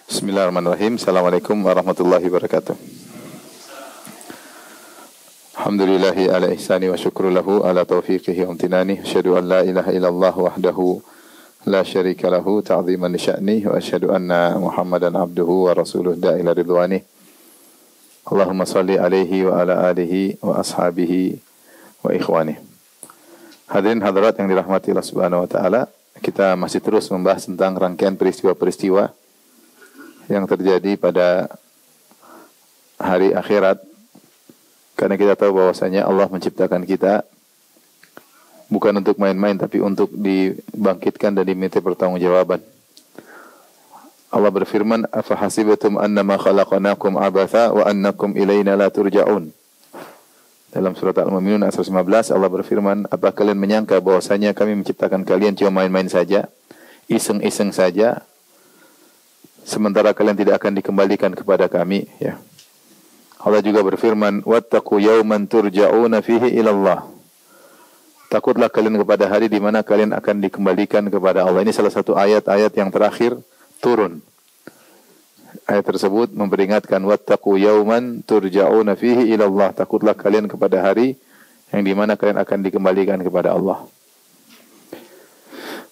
Bismillahirrahmanirrahim. Assalamualaikum warahmatullahi wabarakatuh. Alhamdulillahi ala ihsani wa syukru lahu ala taufiqihi wa amtinani. Asyhadu an la ilaha illallah wahdahu la syarika lahu ta'ziman li sya'ni wa asyhadu anna Muhammadan abduhu wa rasuluh da'ila ridwani. Allahumma salli alaihi wa ala alihi wa ashabihi wa ikhwani. Hadirin hadirat yang dirahmati Allah Subhanahu wa taala, kita masih terus membahas tentang rangkaian peristiwa-peristiwa yang terjadi pada hari akhirat, karena kita tahu bahwasanya Allah menciptakan kita bukan untuk main-main, tapi untuk dibangkitkan dan diminta pertanggungjawaban. Allah berfirman, "Afahasibatum annama khalaqnakum abatha wa annakum ilaina la turja'un." Dalam surat Al-Mu'minun ayat 115 Allah berfirman, "Apa kalian menyangka bahwasanya kami menciptakan kalian cuma main-main saja, iseng-iseng saja, sementara kalian tidak akan dikembalikan kepada kami?" Ya. Allah juga berfirman, "Wattaqu yawman turja'una fihi ila Allah." Takutlah kalian kepada hari di mana kalian akan dikembalikan kepada Allah. Ini salah satu ayat-ayat yang terakhir turun. Ayat tersebut memperingatkan, "Wattaqu yawman turja'una fihi ila Allah." Takutlah kalian kepada hari yang di mana kalian akan dikembalikan kepada Allah.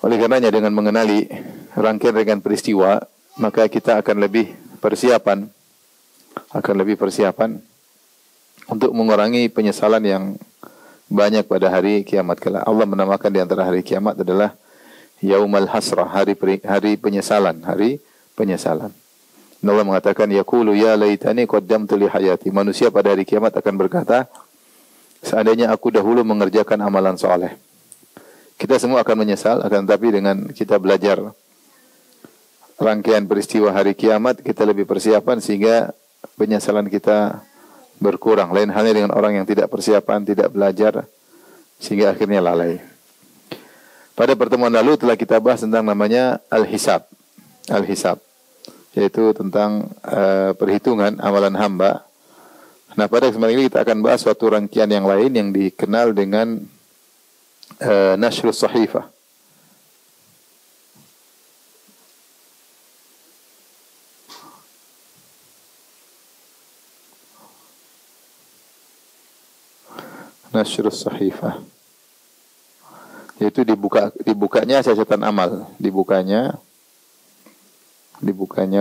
Oleh karenanya, dengan mengenali rangkaian peristiwa, maka kita akan lebih persiapan untuk mengurangi penyesalan yang banyak pada hari kiamat kelak. Allah menamakan di antara hari kiamat adalah Yaumal Hasrah, hari penyesalan. Allah mengatakan, "Yaqulu ya laitani qaddamtu li hayati." Manusia pada hari kiamat akan berkata, seandainya aku dahulu mengerjakan amalan soleh. Kita semua akan menyesal, akan tetapi dengan kita belajar rangkaian peristiwa hari kiamat, kita lebih persiapan sehingga penyesalan kita berkurang. Lain halnya dengan orang yang tidak persiapan, tidak belajar, sehingga akhirnya lalai. Pada pertemuan lalu telah kita bahas tentang namanya Al-Hisab, yaitu tentang perhitungan amalan hamba. Nah, pada kesempatan ini kita akan bahas suatu rangkaian yang lain yang dikenal dengan Nashrus Sahifah. Nashrus Sahifah, yaitu dibukanya catatan amal, dibukanya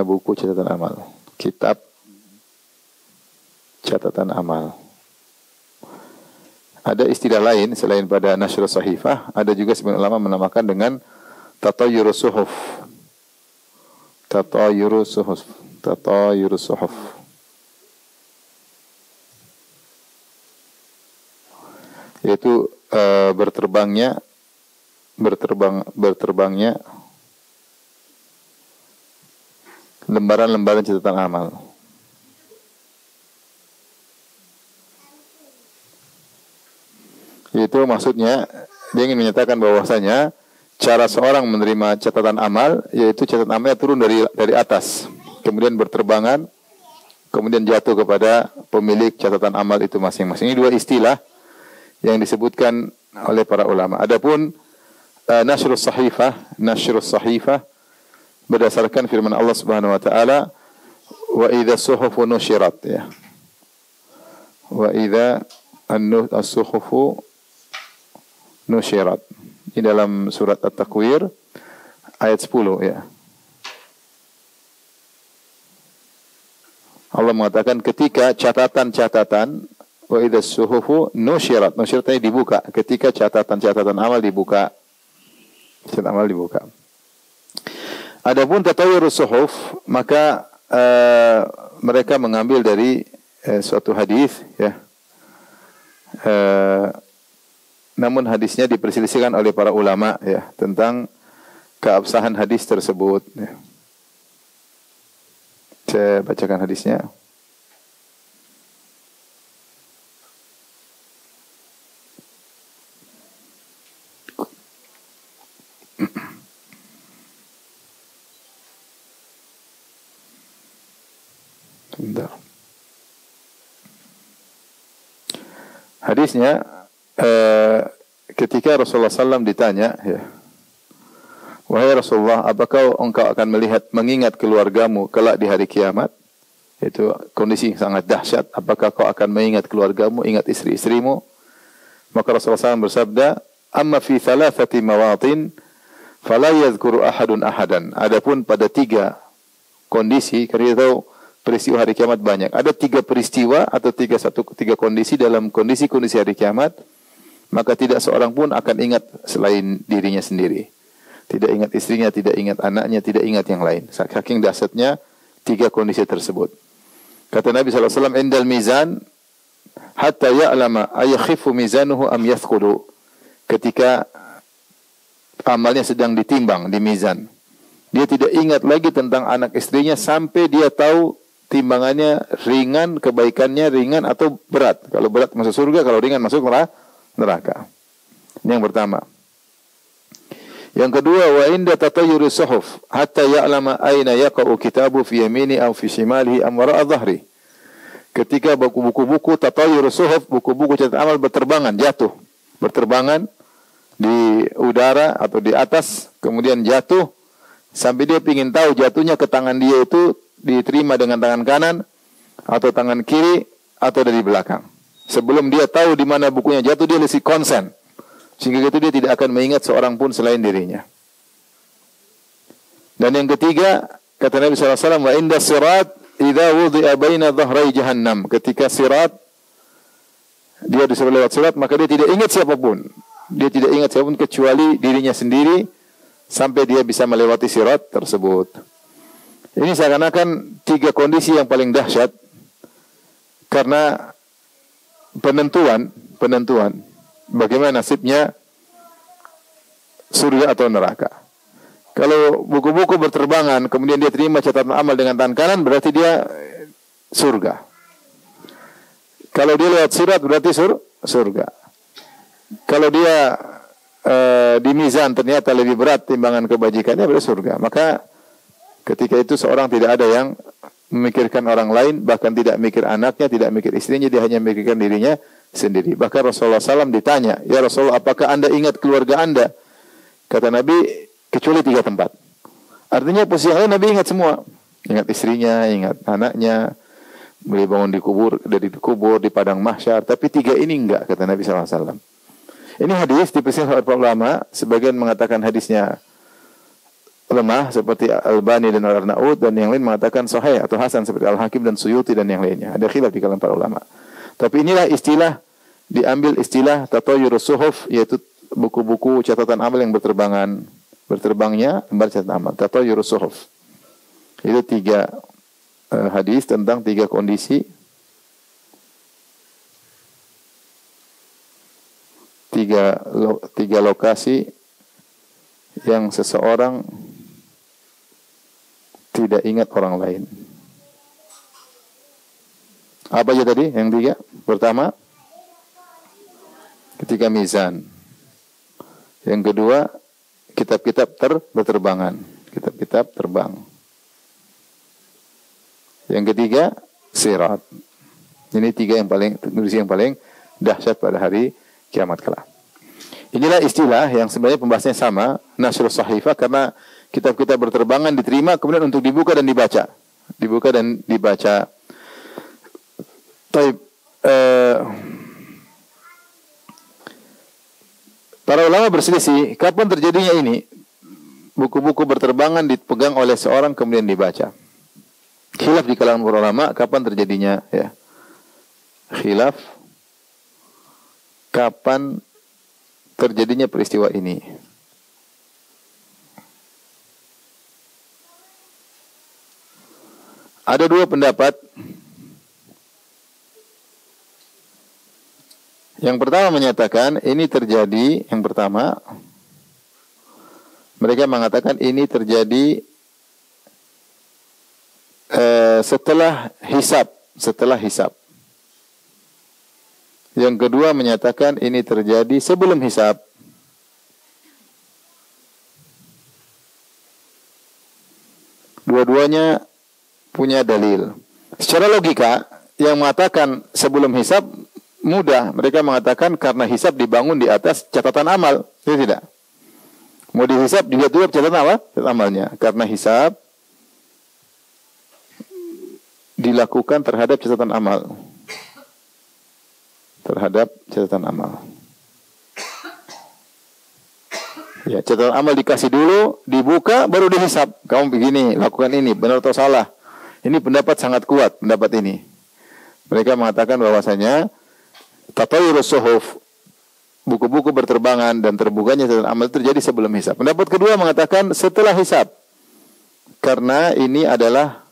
buku catatan amal, kitab catatan amal. Ada istilah lain selain pada Nashrus Sahifah, ada juga sebagian ulama menamakan dengan Tatayyurus Suhuf. Yaitu berterbangnya lembaran-lembaran catatan amal. Itu maksudnya dia ingin menyatakan bahwasanya cara seorang menerima catatan amal, yaitu catatan amalnya turun dari atas, kemudian berterbangan, kemudian jatuh kepada pemilik catatan amal itu masing-masing. Ini dua istilah yang disebutkan oleh para ulama. Adapun Nashrus Sahifah berdasarkan firman Allah Subhanahu wa taala, "Wa idza suhufu nusyirat." Ya. Wa idza as-suhufu nusyirat. Ini dalam surat At-Takwir ayat 10 ya. Allah mengatakan ketika catatan-catatan, wa idza as-suhufu nusyirat. Nusyiratnya dibuka, ketika catatan-catatan amal dibuka. Catatan amal dibuka. Adapun Tatayyurus Suhuf, maka mereka mengambil dari suatu hadis ya. Namun hadisnya diperselisihkan oleh para ulama ya tentang keabsahan hadis tersebut ya. Saya bacakan hadisnya. Hadisnya ketika Rasulullah SAW ditanya ya, Wahai Rasulullah, apakah engkau akan mengingat keluargamu kelak di hari kiamat? Itu kondisi yang sangat dahsyat. Apakah kau akan mengingat keluargamu, ingat istri-istrimu? Maka Rasulullah SAW bersabda, amma fi thalathati mawatin fala yadhkuru ahadun ahadan. Adapun pada 3 kondisi, karena kita tahu peristiwa hari kiamat banyak. Ada 3 peristiwa atau 3 kondisi dalam kondisi-kondisi hari kiamat, maka tidak seorang pun akan ingat selain dirinya sendiri. Tidak ingat istrinya, tidak ingat anaknya, tidak ingat yang lain. Saking dahsyatnya 3 kondisi tersebut. Kata Nabi SAW, indal mizan hatta ya'lama ayakhifu mizanuhu am yathqulu. Ketika amalnya sedang ditimbang di mizan, dia tidak ingat lagi tentang anak istrinya sampai dia tahu timbangannya ringan, kebaikannya ringan atau berat. Kalau berat masuk surga, kalau ringan masuk neraka. Ini yang pertama. Yang kedua, wa inda tatayyuri suhuf hatta ya'lama aina yaqa'u kitabu fi yamini aw fi shimalihi am wara'a dhahri. Ketika buku-buku tatayyuri suhuf, buku-buku catatan amal berterbangan di udara atau di atas, kemudian jatuh sampai dia ingin tahu jatuhnya ke tangan dia itu diterima dengan tangan kanan atau tangan kiri atau dari belakang. Sebelum dia tahu di mana bukunya jatuh, dia mesti konsen. Sehingga itu dia tidak akan mengingat seorang pun selain dirinya. Dan yang ketiga, kata Nabi SAW, wa inda sirat idza wudi'a baina dhahrai jahannam. Ketika sirat, dia disuruh lewat sirat, maka dia tidak ingat siapapun. Dia tidak ingat siapapun kecuali dirinya sendiri sampai dia bisa melewati sirat tersebut. Ini seakan-akan 3 kondisi yang paling dahsyat karena penentuan bagaimana nasibnya surga atau neraka. Kalau buku-buku berterbangan, kemudian dia terima catatan amal dengan tangan kanan, berarti dia surga. Kalau dia lewat sirat, berarti surga. Kalau dia di mizan ternyata lebih berat timbangan kebajikannya, berarti surga. Maka ketika itu seorang tidak ada yang memikirkan orang lain, bahkan tidak mikir anaknya, tidak mikir istrinya, dia hanya memikirkan dirinya sendiri. Bahkan Rasulullah SAW ditanya, ya Rasulullah, apakah anda ingat keluarga anda? Kata Nabi, kecuali 3 tempat. Artinya posisi yang lain Nabi ingat semua. Ingat istrinya, ingat anaknya, beliau bangun dari kubur, di padang mahsyar. Tapi 3 ini enggak, kata Nabi SAW. Ini hadis diperselisihkan oleh para ulama. Sebagian mengatakan hadisnya lemah seperti Al-Albani dan Al-Arnaud, dan yang lain mengatakan sahih atau hasan seperti Al-Hakim dan Suyuti dan yang lainnya. Ada khilaf di kalangan para ulama. Tapi inilah istilah, diambil istilah tatayyurus suhuf, yaitu buku-buku catatan amal yang berterbangnya lembar catatan amal, tatayyurus suhuf. Itu 3 hadis tentang 3 kondisi, 3 lokasi yang seseorang tidak ingat orang lain. Apa aja tadi yang 3? Pertama, ketika mizan. Yang kedua, kitab-kitab berterbangan. Kitab-kitab terbang. Yang ketiga, sirat. Ini 3 yang paling dahsyat pada hari kiamat kelak. Inilah istilah yang sebenarnya pembahasannya sama, nasrus sahifah, karena kitab-kitab berterbangan diterima kemudian untuk dibuka dan dibaca. Taib. Para ulama berselisih kapan terjadinya ini. Buku-buku berterbangan dipegang oleh seorang kemudian dibaca. Khilaf di kalangan para ulama kapan terjadinya, ya. Khilaf kapan terjadinya peristiwa ini. Ada 2 pendapat. Yang pertama menyatakan ini terjadi, yang pertama mereka mengatakan ini terjadi setelah hisab. Yang kedua menyatakan ini terjadi sebelum hisab. Dua-duanya punya dalil. Secara logika, yang mengatakan sebelum hisab mudah. Mereka mengatakan karena hisab dibangun di atas catatan amal. Itu tidak. Mau dihisab, dilihat dulu catatan apa? Catatan amalnya. Karena hisab dilakukan terhadap catatan amal. Terhadap catatan amal. Ya, catatan amal dikasih dulu, dibuka, baru dihisab. Kamu begini, lakukan ini, benar atau salah. Ini pendapat sangat kuat, pendapat ini. Mereka mengatakan bahwasanya tatawurus suhuf, buku-buku berterbangan dan terbukanya catatan amal terjadi sebelum hisab. Pendapat kedua mengatakan setelah hisab. Karena ini adalah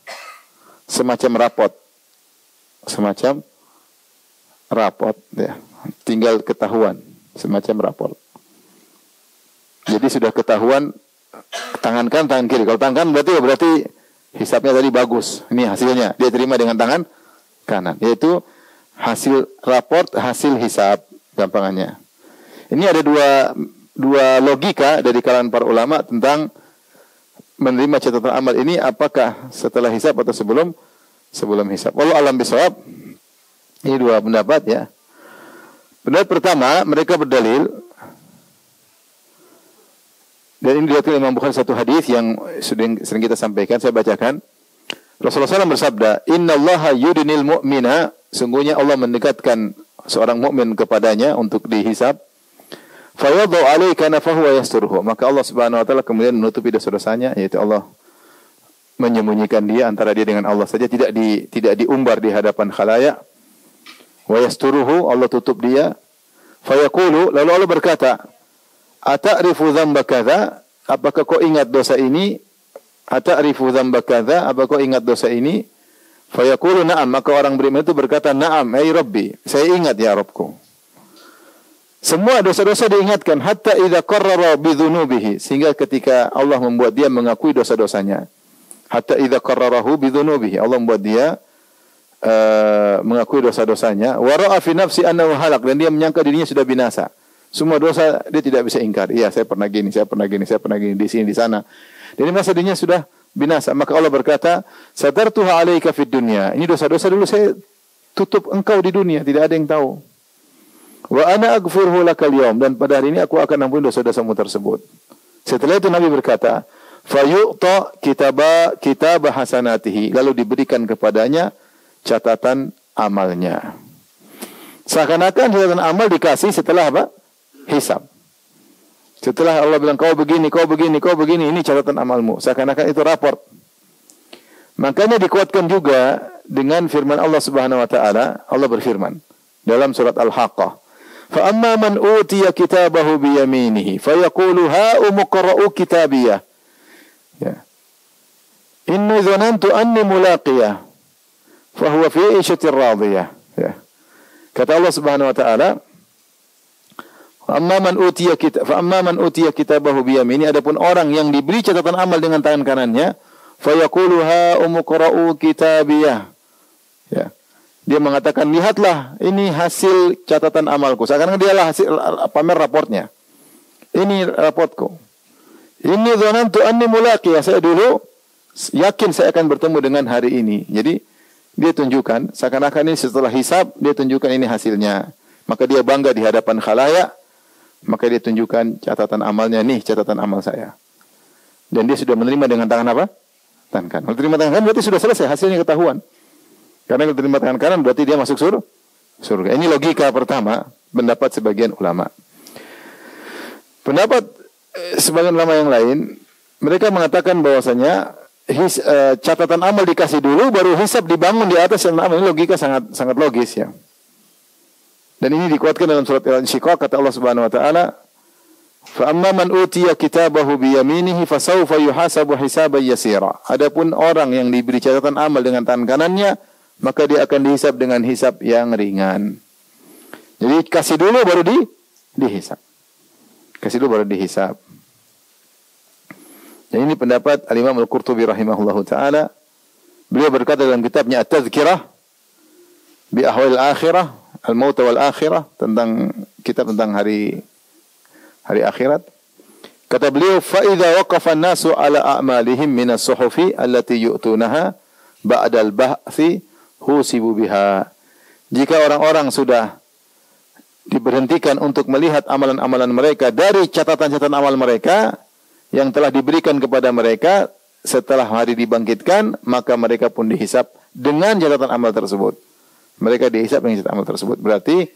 semacam rapot. Semacam rapot, ya. Tinggal ketahuan, semacam rapor. Jadi sudah ketahuan tangan kanan, tangan kiri. Kalau tangan kanan berarti hisabnya tadi bagus. Ini hasilnya. Dia terima dengan tangan kanan. Yaitu hasil raport, hasil hisab. Gampangannya. Ini ada dua logika dari kalangan para ulama tentang menerima catatan amal ini. Apakah setelah hisab atau sebelum hisab. Wallahu a'lam bishawab. Ini dua pendapat ya. Pendapat pertama, mereka berdalil. Dan ini diriwayatkan Imam Bukhari satu hadis yang sering kita sampaikan, saya bacakan. Rasulullah SAW bersabda, "Innallaha yudnil mu'mina", sungguhnya Allah mendekatkan seorang mukmin kepadanya untuk dihisab. Fa yadhu 'alaika nafahu wa yasturuhu. Maka Allah Subhanahu wa taala kemudian menutupi dosa-dosanya, yaitu Allah menyembunyikan dia antara dia dengan Allah saja, tidak diumbar di hadapan khalayak. Wa yasturuhu, Allah tutup dia. Fa yaqulu, lalu Allah berkata, "Ata'rifu dzamba kadza?" Apakah kau ingat dosa ini? "Ata'rifu dzamba kadza?" Apakah kau ingat dosa ini? Fa yaqulu na'am, maka orang beriman itu berkata, "Na'am, ai Rabbi, saya ingat ya Rabbku." Semua dosa-dosa diingatkan hatta idza qarrara bi dzunubihi, sehingga ketika Allah membuat dia mengakui dosa-dosanya. Hatta idza qarrarahu bi dzunubihi, Allah membuat dia mengakui dosa-dosanya. Wa ra'a fi nafsi annahu halak, dan dia menyangka dirinya sudah binasa. Semua dosa dia tidak bisa ingkar. Iya, saya pernah gini di sini di sana. Dan merasa dirinya sudah binasa. Maka Allah berkata, "Satartuha 'alaika fid dunya." Ini dosa-dosa dulu saya tutup engkau di dunia, tidak ada yang tahu. "Wa ana aghfirhu lakal yaum." Dan pada hari ini aku akan ampuni dosa-dosamu tersebut. Setelah itu Nabi berkata, "Fayu'ta kitaba hasanatihi." Lalu diberikan kepadanya catatan amalnya. Seakan-akan catatan amal dikasih setelah apa? Hisab. Setelah Allah bilang kau begini, ini catatan amalmu. Seakan-akan itu raport. Makanya dikuatkan juga dengan firman Allah Subhanahu wa taala. Allah berfirman dalam surat Al-Haqqah, "Fa amma man utiya kitabahu bi yaminihi, fa yaqulu ha'umu qra'u kitabiyah." Ya. "Inni dhanantu anni mulaqiyah, fa huwa fi 'ishatin radiyah." Ya. Kata Allah Subhanahu wa taala, fa amma man utiya kitabahu bi yamini, adapun orang yang diberi catatan amal dengan tangan kanannya, fa yaqulu ha umqra'u kitabiyah. Ya. Dia mengatakan, "Lihatlah, ini hasil catatan amalku." Seakan-akan dialah hasil pamer raportnya. Ini raportku. "Inni dzanantu anni mulaqiyah." Saya dulu yakin saya akan bertemu dengan hari ini. Jadi dia tunjukkan, seakan-akan ini setelah hisab, dia tunjukkan ini hasilnya. Maka dia bangga di hadapan khalayak. Maka dia tunjukkan catatan amalnya, nih catatan amal saya. Dan dia sudah menerima dengan tangan apa? Tangan kanan. Kalau terima tangan kanan berarti sudah selesai, hasilnya ketahuan. Karena kalau terima tangan kanan berarti dia masuk surga. Ini logika pertama, pendapat sebagian ulama. Pendapat sebagian ulama yang lain, mereka mengatakan bahwasanya catatan amal dikasih dulu, baru hisab dibangun di atas catatan amal. Ini logika sangat logis ya. Dan ini dikuatkan dalam surat Al-Insyiqaq, kata Allah Subhanahu wa taala, "Fa amma man utiya kitabahu bi yaminihi fasawfa yuhasabu hisaban yasira." Adapun orang yang diberi catatan amal dengan tangan kanannya, maka dia akan dihisab dengan hisab yang ringan. Jadi kasih dulu baru dihisab. Kasih dulu baru dihisab. Dan ini pendapat Al-Imam Al-Qurtubi rahimahullahu taala. Beliau berkata dalam kitabnya At-Tadhkirah bi Ahwal Al-Akhirah, Al-Maut wal Akhirah, tentang kitab tentang hari akhirat. Kata beliau, "Fa idza waqafa an-nasu ala a'malihim min as-suhufi allati yu'tunaha ba'da al-ba'thi husibu biha." Jika orang-orang sudah diberhentikan untuk melihat amalan-amalan mereka dari catatan-catatan amal mereka, yang telah diberikan kepada mereka setelah hari dibangkitkan, maka mereka pun dihisap dengan catatan amal tersebut. Mereka dihisap dengan catatan amal tersebut. Berarti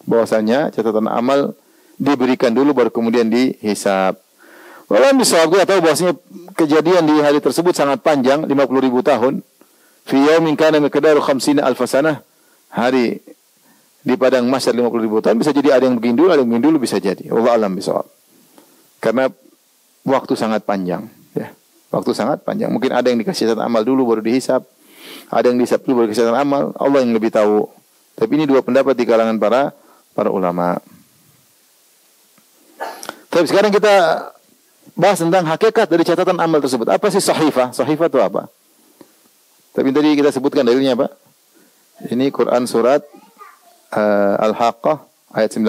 bahwasanya catatan amal diberikan dulu baru kemudian dihisap. Walau misal kita tahu bahwasanya kejadian di hari tersebut sangat panjang, 50.000 tahun. Fi yaumin kana miqdaru 50 alf sanah. Hari di padang mahsyar 50.000 tahun, bisa jadi ada yang begini dulu, ada yang begini dulu, bisa jadi. Wallahu a'lam bishawab. Karena waktu sangat panjang, ya. Waktu sangat panjang. Mungkin ada yang dikasih catatan amal dulu baru dihisap. Ada yang dihisap dulu baru dikasih catatan amal. Allah yang lebih tahu. Tapi ini dua pendapat di kalangan para ulama. Tapi sekarang kita bahas tentang hakikat dari catatan amal tersebut. Apa sih sahifah? Sahifah itu apa? Tapi tadi kita sebutkan dalilnya apa? Ini Quran surat Al-Haqqah ayat 19.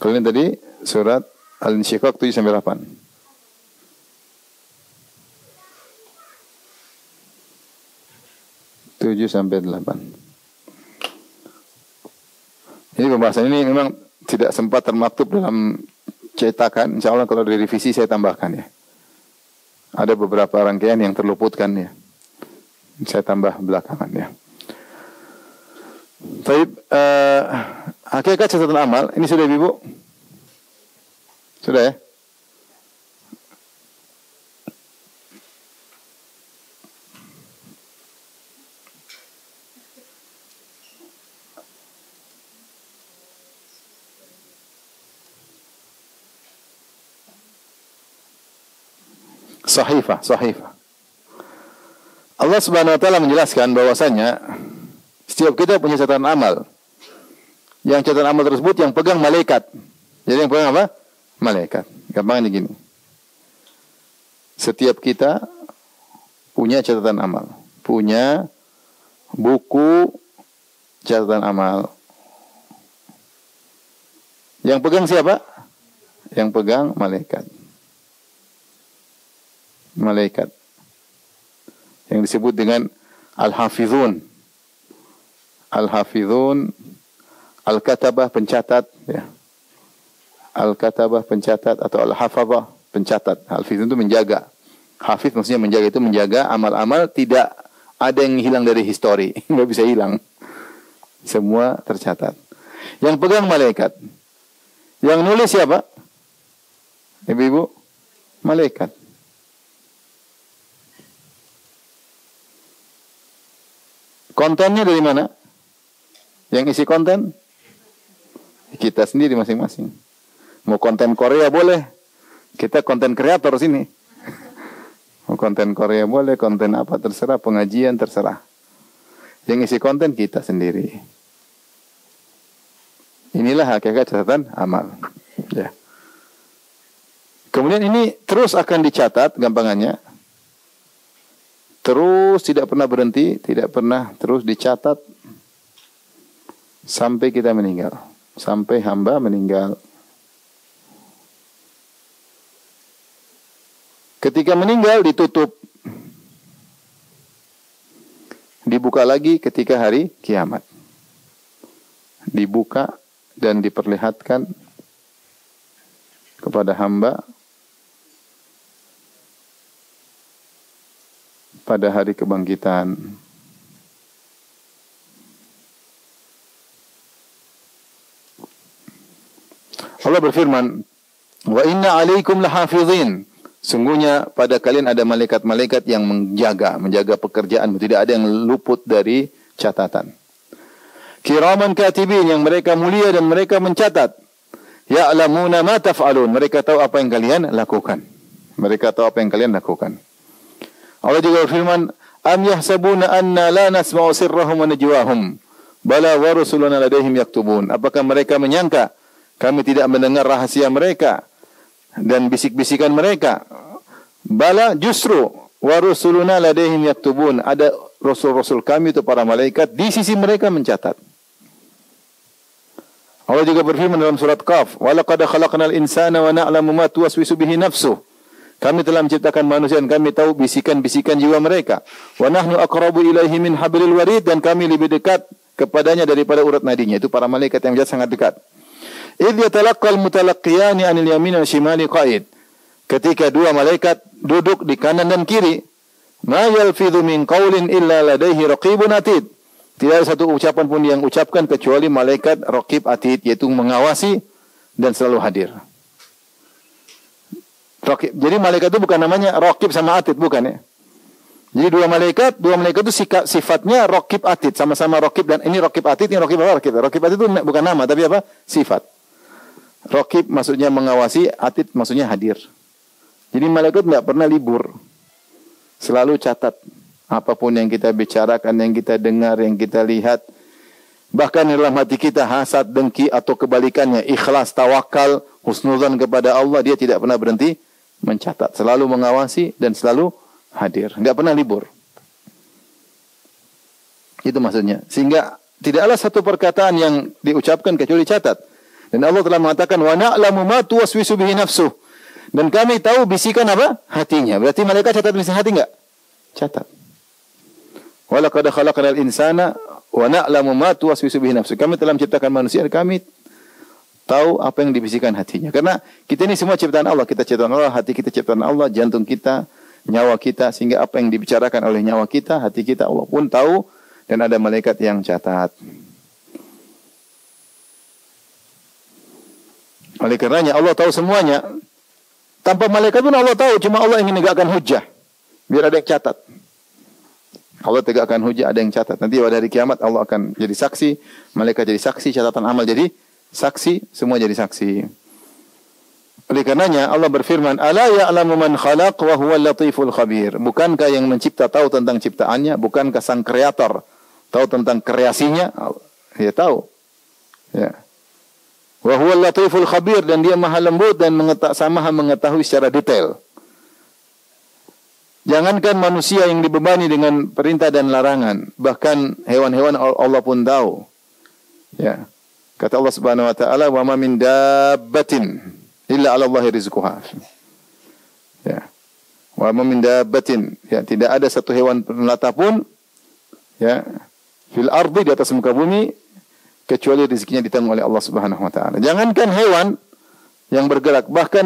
Kalau ini tadi surat Al-Insyiqaq 7 sampai 8. Tujuh sampai 8. Ini pembahasan ini memang tidak sempat termaktub dalam cetakan. Insya Allah kalau direvisi saya tambahkan ya. Ada beberapa rangkaian yang terluputkan ya. Saya tambah belakangan ya. Baik, hakikat catatan amal ini sudah Ibu? Sudah ya? Sahifah. Allah Subhanahu wa taala menjelaskan bahwasanya setiap kita punya catatan amal. Yang catatan amal tersebut yang pegang malaikat. Jadi yang pegang apa? Malaikat. Gampangnya gini. Setiap kita punya catatan amal. Punya buku catatan amal. Yang pegang siapa? Yang pegang malaikat. Malaikat yang disebut dengan al-hafizun, al-katabah pencatat ya. Al-katabah pencatat atau al-hafazah pencatat. Al-hafizun itu menjaga. Hafiz maksudnya menjaga, itu menjaga amal-amal tidak ada yang hilang dari histori, nggak bisa hilang. Semua tercatat. Yang pegang malaikat. Yang nulis siapa? Ibu-ibu, malaikat. Kontennya dari mana? Yang isi konten? Kita sendiri masing-masing. Mau konten Korea boleh. Kita konten kreator sini. Mau konten Korea boleh, konten apa terserah, pengajian terserah. Yang isi konten kita sendiri. Inilah hakikat catatan amal. Ya. Kemudian ini terus akan dicatat, gampangannya. Terus tidak pernah berhenti, tidak pernah terus dicatat sampai kita meninggal, sampai hamba meninggal. Ketika meninggal ditutup, dibuka lagi ketika hari kiamat. Dibuka dan diperlihatkan kepada hamba pada hari kebangkitan. Allah berfirman, "Wa inna 'alaikum lahafizin." Sungguhnya pada kalian ada malaikat-malaikat yang menjaga pekerjaan, tidak ada yang luput dari catatan. Kiraman katibin, yang mereka mulia dan mereka mencatat. Ya'lamuna ma taf'alun, mereka tahu apa yang kalian lakukan. Mereka tahu apa yang kalian lakukan. Allah juga berfirman, "Am yahsabuna anna la nasma'u sirrahum wa najwahum, bala wa rusuluna ladaihim yaktubun." Apakah mereka menyangka kami tidak mendengar rahasia mereka dan bisik-bisikan mereka? Bala, justru wa rusuluna ladaihim yaktubun. Ada rasul-rasul kami itu para malaikat di sisi mereka mencatat. Allah juga berfirman dalam surat Qaf, "Wa laqad khalaqnal insana wa na'lamu ma tuwaswisu bihi nafsuh." Kami telah menciptakan manusia dan kami tahu bisikan-bisikan jiwa mereka. Wa nahnu aqrabu ilaihi min hablil warid, dan kami lebih dekat kepadanya daripada urat nadinya. Itu para malaikat yang sangat dekat. Idh yatalaqqal mutalaqqiyani 'anil yamin wa shimali qa'id. Ketika dua malaikat duduk di kanan dan kiri, ma yalfidhu min qaulin illa ladaihi raqibun atid. Tidak ada satu ucapan pun yang ucapkan kecuali malaikat raqib atid, yaitu mengawasi dan selalu hadir. Raqib. Jadi malaikat itu bukan namanya raqib sama atid, bukan ya. Jadi dua malaikat itu sifatnya raqib atid, sama-sama raqib, dan ini raqib atid, ini raqib apa? Raqib atid itu bukan nama, tapi apa? Sifat. Raqib maksudnya mengawasi, atid maksudnya hadir. Jadi malaikat tidak pernah libur. Selalu catat apapun yang kita bicarakan, yang kita dengar, yang kita lihat. Bahkan dalam hati kita hasad, dengki, atau kebalikannya, ikhlas, tawakal, husnuzan kepada Allah, dia tidak pernah berhenti mencatat. Selalu mengawasi dan selalu hadir. Tidak pernah libur. Itu maksudnya. Sehingga tidaklah satu perkataan yang diucapkan kecuali catat. Dan Allah telah mengatakan, wa na'lamu ma tuwaswisu bihi nafsuh. Dan kami tahu bisikan apa? Hatinya. Berarti malaikat catat bisikan hati enggak? Catat. Wa laqad khalaqnal insana wa na'lamu ma tuwaswisu bihi nafsuh. Kami telah menciptakan manusia, kami tahu apa yang dibisikkan hatinya. Karena kita ini semua ciptaan Allah. Kita ciptaan Allah, hati kita ciptaan Allah, jantung kita, nyawa kita. Sehingga apa yang dibicarakan oleh nyawa kita, hati kita, Allah pun tahu. Dan ada malaikat yang catat. Oleh karenanya Allah tahu semuanya. Tanpa malaikat pun Allah tahu. Cuma Allah ingin menegakkan hujjah. Biar ada yang catat. Allah tegakkan hujjah, ada yang catat. Nanti pada hari kiamat Allah akan jadi saksi. Malaikat jadi saksi. Catatan amal jadi saksi. Semua jadi saksi. Oleh karenanya Allah berfirman, Ala ya'lamu man khalaq wa huwal latiful khabir. Bukankah yang mencipta tahu tentang ciptaannya? Bukankah sang kreator tahu tentang kreasinya? Ya tahu. Ya. Wa huwal latiful khabir, dan dia maha lembut dan mengetahui secara detail. Jangankan manusia yang dibebani dengan perintah dan larangan, bahkan hewan-hewan Allah pun tahu. Ya. Kata Allah Subhanahu wa taala, "Wa ma min dabbatin illa 'ala Allahi rizquha." Ya. Wa ma min dabbatin, ya, tidak ada satu hewan melata pun ya fil ardi, di atas muka bumi, kecuali rezekinya ditanggung oleh Allah Subhanahu wa taala. Jangankan hewan yang bergerak, bahkan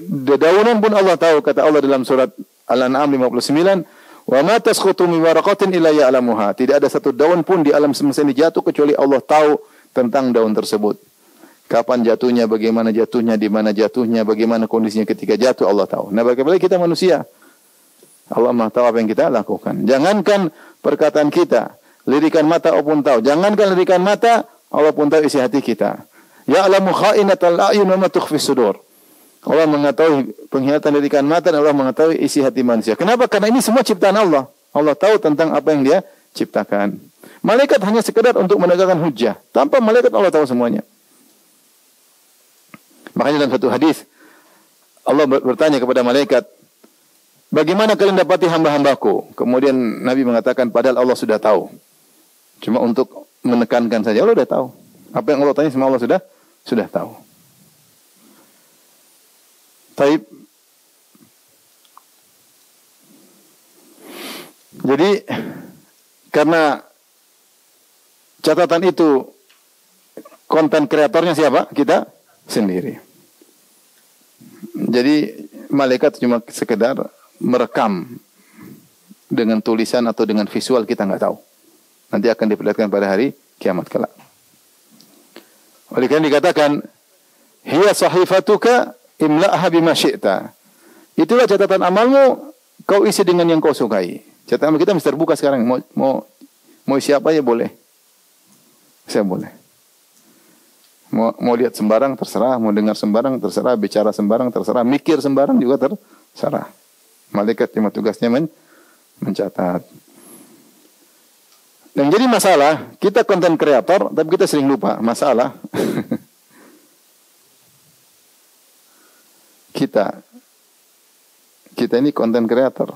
dedaunan pun Allah tahu. Kata Allah dalam surat Al-An'am 59, "Wa ma tasqutu min waraqatin illa ya'lamuha." Tidak ada satu daun pun di alam semesta ini jatuh kecuali Allah tahu tentang daun tersebut. Kapan jatuhnya, bagaimana jatuhnya, di mana jatuhnya, bagaimana kondisinya ketika jatuh, Allah tahu. Nah, bagaimana kita manusia? Allah Maha tahu apa yang kita lakukan. Jangankan perkataan kita, lirikan mata Allah pun tahu. Jangankan lirikan mata, Allah pun tahu isi hati kita. Ya'lamu kha'inatal a'yun wa ma tukhfi sudur. Allah mengetahui penghilatan lirikan mata, dan Allah mengetahui isi hati manusia. Kenapa? Karena ini semua ciptaan Allah. Allah tahu tentang apa yang Dia ciptakan. Malaikat hanya sekedar untuk menegakkan hujjah. Tanpa malaikat Allah tahu semuanya. Makanya dalam satu hadis Allah bertanya kepada malaikat, bagaimana kalian dapati hamba-hambaku? Kemudian Nabi mengatakan, padahal Allah sudah tahu. Cuma untuk menekankan saja, Allah sudah tahu. Apa yang Allah tanya semua Allah sudah tahu. Taib. Jadi karena catatan itu konten kreatornya siapa? Kita sendiri. Jadi malaikat cuma sekedar merekam dengan tulisan atau dengan visual, kita nggak tahu. Nanti akan diperlihatkan pada hari kiamat kelak. Oleh karena dikatakan, hiya sahifatuka imla'ha bima syi'ta. Itulah catatan amalmu, kau isi dengan yang kau sukai. Catatan amal kita mesti terbuka sekarang. Mau isi apa ya boleh. Saya boleh. Mau lihat sembarang terserah, mau dengar sembarang terserah, bicara sembarang terserah, mikir sembarang juga terserah. Malaikat cuma tugasnya mencatat. Yang jadi masalah, kita konten kreator, tapi kita sering lupa. Masalah. kita ini konten kreator.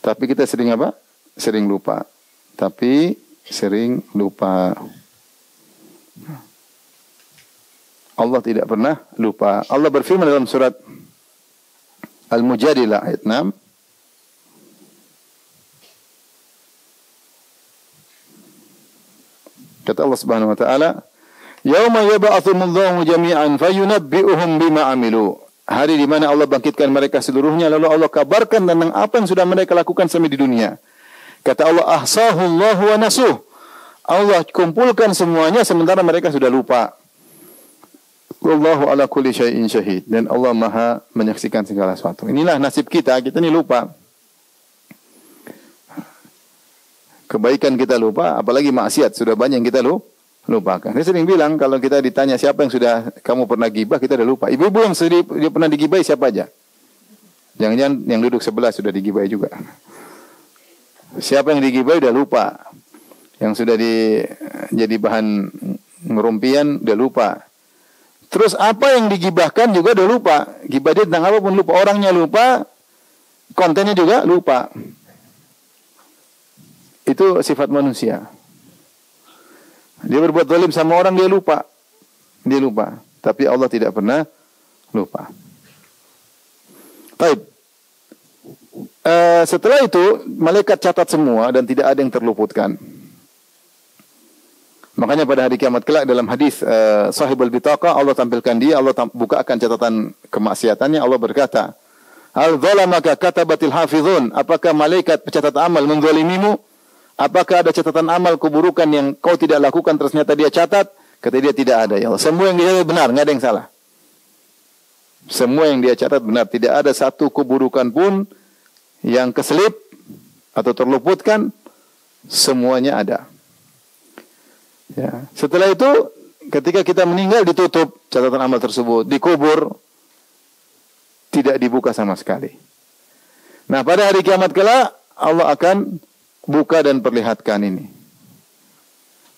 Tapi kita sering apa? Sering lupa. Tapi sering lupa. Allah tidak pernah lupa. Allah berfirman dalam surat Al-Mujadilah ayat 6. Kata Allah Subhanahu wa taala, "Yauma yab'atsuhumullahu jami'an fayunabbi'uhum bima 'amilu." Hari di mana Allah bangkitkan mereka seluruhnya, lalu Allah kabarkan tentang apa yang sudah mereka lakukan selama di dunia. Kata Allah, "Ahsahullahu wa nasuh." Allah kumpulkan semuanya sementara mereka sudah lupa. Wallahu ala kulli syai'in syahid. Dan Allah Maha menyaksikan segala sesuatu. Inilah nasib kita, kita ini lupa. Kebaikan kita lupa, apalagi maksiat sudah banyak yang kita lupakan. Saya sering bilang kalau kita ditanya siapa yang sudah kamu pernah gibah, kita udah lupa. Ibu-ibu yang dia pernah digibahi siapa aja? Jangan-jangan yang duduk sebelah sudah digibahi juga. Siapa yang digibahi udah lupa. Yang sudah jadi bahan ngerumpian udah lupa. Terus apa yang digibahkan juga udah lupa. Gibah dia tentang apa pun lupa. Orangnya lupa, kontennya juga lupa. Itu sifat manusia. Dia berbuat zalim sama orang, dia lupa. Dia lupa. Tapi Allah tidak pernah lupa. Baik. Setelah itu, malaikat catat semua dan tidak ada yang terluputkan. Makanya pada hari kiamat kelak dalam hadis Sahibul Bitaqah, Allah tampilkan dia, Allah bukakan catatan kemaksiatannya, Allah berkata, "Hal zalamaka katabatil hafizun?" Apakah malaikat pencatat amal menzalimimu? Apakah ada catatan amal keburukan yang kau tidak lakukan terus ternyata dia catat? Kata dia tidak ada, ya Allah. Semua yang dia catat benar, enggak ada yang salah. Semua yang dia catat benar, tidak ada satu keburukan pun yang keselip atau terluputkan, semuanya ada. Ya. Setelah itu ketika kita meninggal ditutup catatan amal tersebut, dikubur, tidak dibuka sama sekali. Nah, pada hari kiamat kelak Allah akan buka dan perlihatkan ini.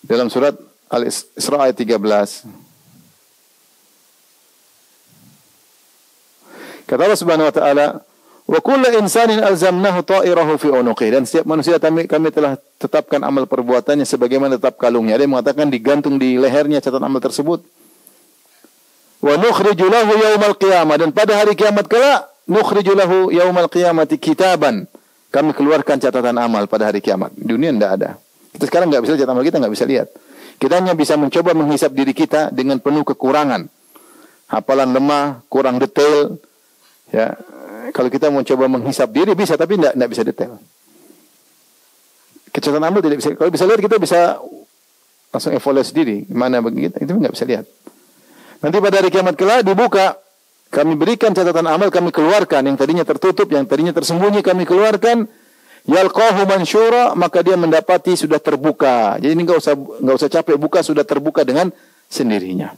Dalam surat Al-Isra ayat 13. Kata Allah Subhanahu wa taala, "Wa kullu insanin alzamnahu ta'irahu fi unuqihi." Dan setiap manusia kami telah tetapkan amal perbuatannya sebagaimana tetap kalungnya. Ada yang mengatakan digantung di lehernya catatan amal tersebut. Wa nukhriju lahu yaumal qiyamah, dan pada hari kiamat kelak nukhriju lahu yaumal qiyamati kitaban. Kami keluarkan catatan amal pada hari kiamat. Di dunia tidak ada. Kita sekarang nggak bisa lihat amal kita, nggak bisa lihat. Kita hanya bisa mencoba menghisap diri kita dengan penuh kekurangan. Hafalan lemah, kurang detail. Ya, kalau kita mau coba menghisap diri bisa, tapi tidak bisa detail. Catatan amal tidak bisa. Kalau bisa lihat kita bisa langsung evaluasi diri. Mana begitu? Itu nggak bisa lihat. Nanti pada hari kiamat kelak dibuka. Kami berikan catatan amal, kami keluarkan. Yang tadinya tertutup, yang tadinya tersembunyi, kami keluarkan. Yalqahu mansyura, maka dia mendapati sudah terbuka. Jadi ini enggak usah capek buka, sudah terbuka dengan sendirinya.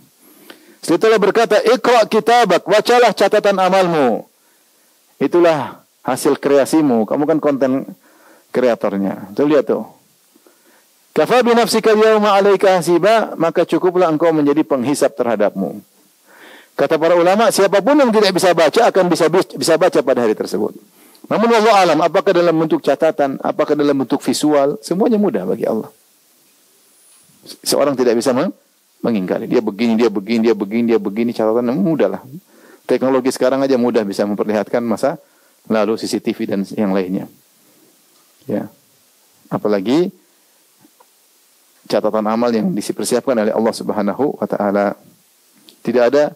Setelah berkata, "Iqra kitabak", bacalah catatan amalmu. Itulah hasil kreasimu. Kamu kan konten kreatornya. Tuh lihat tuh. Kafa bi nafsika al-yawma 'alaika hasiba, maka cukuplah engkau menjadi penghisap terhadapmu. Kata para ulama, siapapun yang tidak bisa baca akan bisa baca pada hari tersebut. Namun wallahu alam, apakah dalam bentuk catatan, apakah dalam bentuk visual, semuanya mudah bagi Allah. Seorang tidak bisa mengingkari. Dia begini, catatan mudah lah. Teknologi sekarang aja mudah bisa memperlihatkan masa lalu, CCTV dan yang lainnya. Ya. Apalagi catatan amal yang dipersiapkan oleh Allah Subhanahu wa taala. Tidak ada